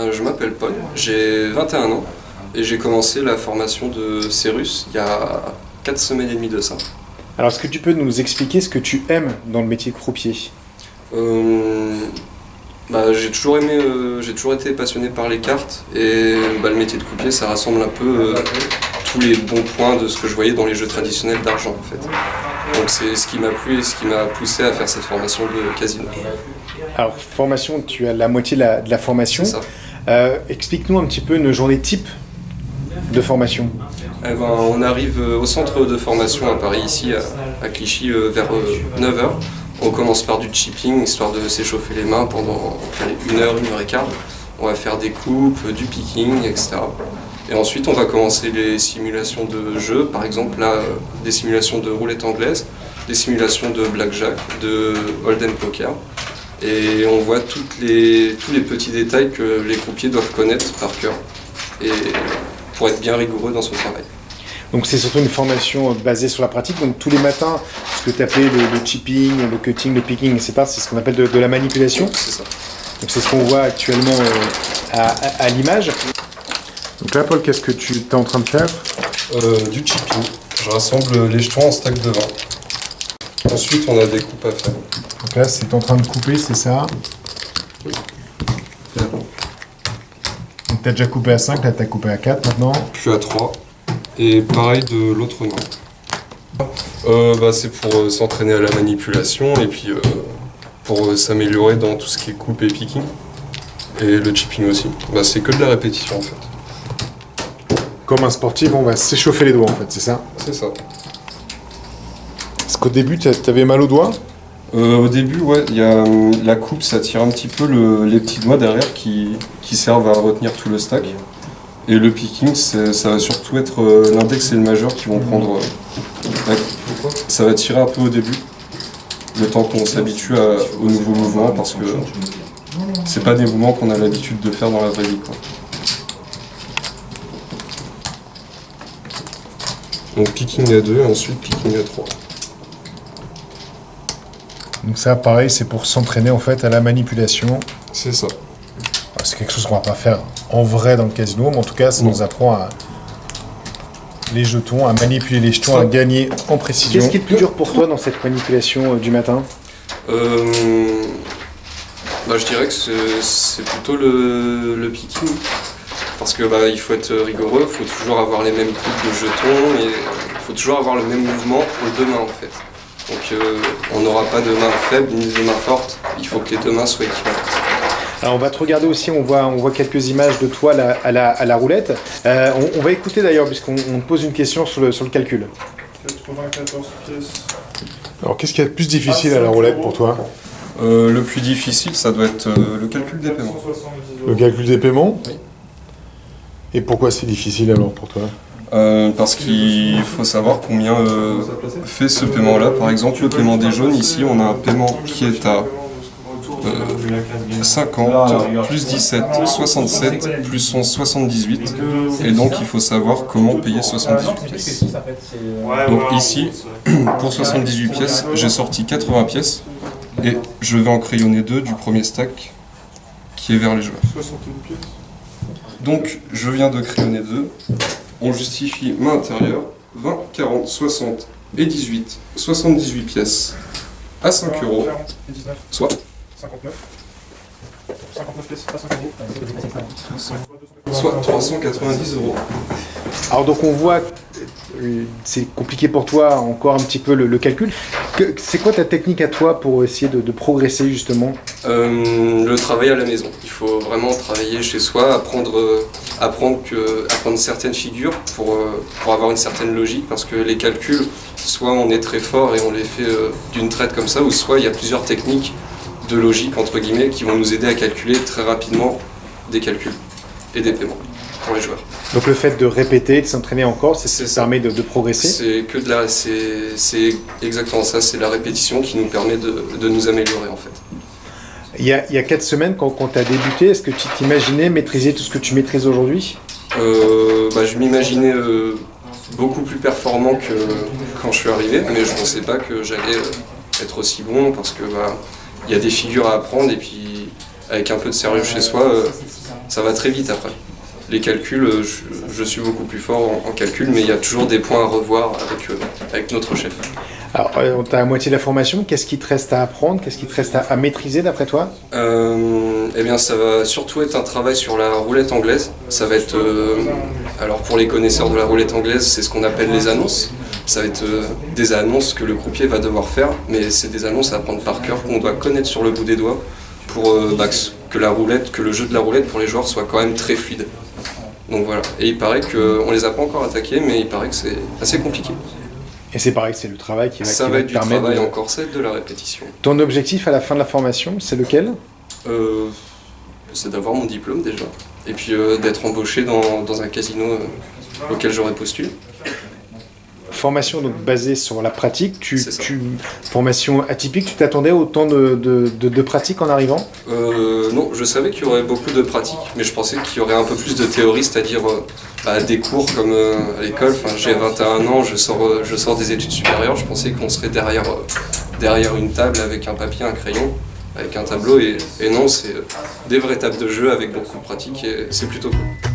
Je m'appelle Paul, j'ai 21 ans et j'ai commencé la formation de Cérus il y a 4 semaines et demie de ça. Alors, est-ce que tu peux nous expliquer ce que tu aimes dans le métier de croupier? J'ai toujours aimé, j'ai toujours été passionné par les cartes et le métier de croupier ça rassemble un peu tous les bons points de ce que je voyais dans les jeux traditionnels d'argent en fait. Donc c'est ce qui m'a plu et ce qui m'a poussé à faire cette formation de casino. Alors, formation, tu as la moitié de la formation. C'est ça. Explique-nous un petit peu une journée type de formation. On arrive au centre de formation à Paris, ici à Clichy, vers 9h. On commence par du chipping, histoire de s'échauffer les mains pendant 1 heure, 1 heure et quart. On va faire des coupes, du picking, etc. Et ensuite, on va commencer les simulations de jeu, par exemple là, des simulations de roulette anglaise, des simulations de blackjack, de hold'em poker. Et on voit tous les petits détails que les croupiers doivent connaître par cœur et pour être bien rigoureux dans son travail. Donc c'est surtout une formation basée sur la pratique. Donc tous les matins, ce que tu appelais le chipping, le cutting, le picking, etc., c'est ce qu'on appelle de la manipulation. C'est ça. Donc c'est ce qu'on voit actuellement à l'image. Donc là, Paul, qu'est-ce que tu es en train de faire? Du chipping. Je rassemble les jetons en stack de 20. Ensuite, on a des coupes à faire. Donc là, c'est en train de couper, c'est ça? Donc tu as déjà coupé à 5, là tu as coupé à 4 maintenant. Puis à 3. Et pareil de l'autre main. C'est pour s'entraîner à la manipulation et puis pour s'améliorer dans tout ce qui est coupe et picking. Et le chipping aussi. C'est que de la répétition en fait. Comme un sportif, on va s'échauffer les doigts en fait, c'est ça? C'est ça. Parce qu'au début, tu avais mal aux doigts? Au début, ouais, il y a la coupe, ça tire un petit peu les petits doigts derrière qui servent à retenir tout le stack. Et le picking, ça va surtout être l'index et le majeur qui vont prendre la coupe. Ça va tirer un peu au début, le temps qu'on s'habitue aux nouveaux mouvements, parce que c'est pas des mouvements qu'on a l'habitude de faire dans la vraie vie, quoi. Donc picking à 2 et ensuite picking à 3. Donc ça, pareil, c'est pour s'entraîner en fait à la manipulation. C'est ça. C'est quelque chose qu'on va pas faire en vrai dans le casino, mais en tout cas, ça nous apprend les jetons, à manipuler les jetons, à gagner en précision. Qu'est-ce qui est le plus dur pour toi dans cette manipulation du matin? Je dirais que c'est plutôt le picking. Parce que il faut être rigoureux, il faut toujours avoir les mêmes coupes de jetons et il faut toujours avoir le même mouvement aux deux mains en fait. Donc on n'aura pas de main faible ni de main forte, il faut que les deux mains soient équivalentes. Alors on va te regarder aussi, on voit quelques images de toi à la roulette. On va écouter d'ailleurs puisqu'on te pose une question sur le calcul. 94 pièces. Alors qu'est-ce qui est le plus difficile à la roulette pour toi? Le plus difficile, ça doit être le calcul des paiements. Le calcul des paiements? Oui. Et pourquoi c'est difficile alors pour toi? Parce qu'il faut savoir combien fait ce paiement-là. Par exemple, le paiement des jaunes, ici, on a un paiement qui est à 50, plus 17, 67, plus 11, 78. Et donc, il faut savoir comment payer 78 pièces. Donc ici, pour 78 pièces, j'ai sorti 80 pièces. Et je vais en crayonner 2 du premier stack, qui est vers les joueurs. Donc, je viens de crayonner 2. On justifie main intérieure, 20, 40, 60 et 18, 78 pièces à 5 €, soit 59. 59 pièces à 5 €. Soit 390 €. Alors donc on voit, c'est compliqué pour toi encore un petit peu le calcul. C'est quoi ta technique à toi pour essayer de progresser justement? Le travail à la maison. Il faut vraiment travailler chez soi, apprendre certaines figures pour avoir une certaine logique, parce que les calculs, soit on est très fort et on les fait d'une traite comme ça, ou soit il y a plusieurs techniques de logique entre guillemets qui vont nous aider à calculer très rapidement des calculs et des paiements pour les joueurs. Donc le fait de répéter, de s'entraîner encore, c'est ce qui permet de progresser? C'est exactement ça, c'est la répétition qui nous permet de nous améliorer en fait. Il y a 4 semaines, quand tu as débuté, est-ce que tu t'imaginais maîtriser tout ce que tu maîtrises aujourd'hui? Je m'imaginais beaucoup plus performant que quand je suis arrivé, mais je ne pensais pas que j'allais être aussi bon, parce que y a des figures à apprendre et puis avec un peu de sérieux chez soi, ça va très vite après. Les calculs, je suis beaucoup plus fort en calcul, mais il y a toujours des points à revoir avec notre chef. Alors, tu as à moitié de la formation, qu'est-ce qui te reste à apprendre, qu'est-ce qui te reste à maîtriser d'après toi? Eh bien, ça va surtout être un travail sur la roulette anglaise. Ça va être, alors pour les connaisseurs de la roulette anglaise, c'est ce qu'on appelle les annonces. Ça va être des annonces que le croupier va devoir faire, mais c'est des annonces à apprendre par cœur, qu'on doit connaître sur le bout des doigts, pour que le jeu de la roulette pour les joueurs soit quand même très fluide. Donc voilà, et il paraît qu'on les a pas encore attaqués, mais il paraît que c'est assez compliqué. Et c'est pareil, c'est le travail qui ça va va te être du permettre travail encore, c'est de la répétition. Ton objectif à la fin de la formation, c'est lequel? C'est d'avoir mon diplôme déjà, et puis d'être embauché dans un casino auquel j'aurais postulé. Formation donc basée sur la pratique, formation atypique, tu t'attendais autant de pratique en arrivant? Non, je savais qu'il y aurait beaucoup de pratiques, mais je pensais qu'il y aurait un peu plus de théorie, c'est-à-dire des cours comme à l'école. Enfin, j'ai 21 ans, je sors des études supérieures, je pensais qu'on serait derrière une table avec un papier, un crayon, avec un tableau, et non, c'est des vraies tables de jeu avec beaucoup de pratiques, et c'est plutôt cool.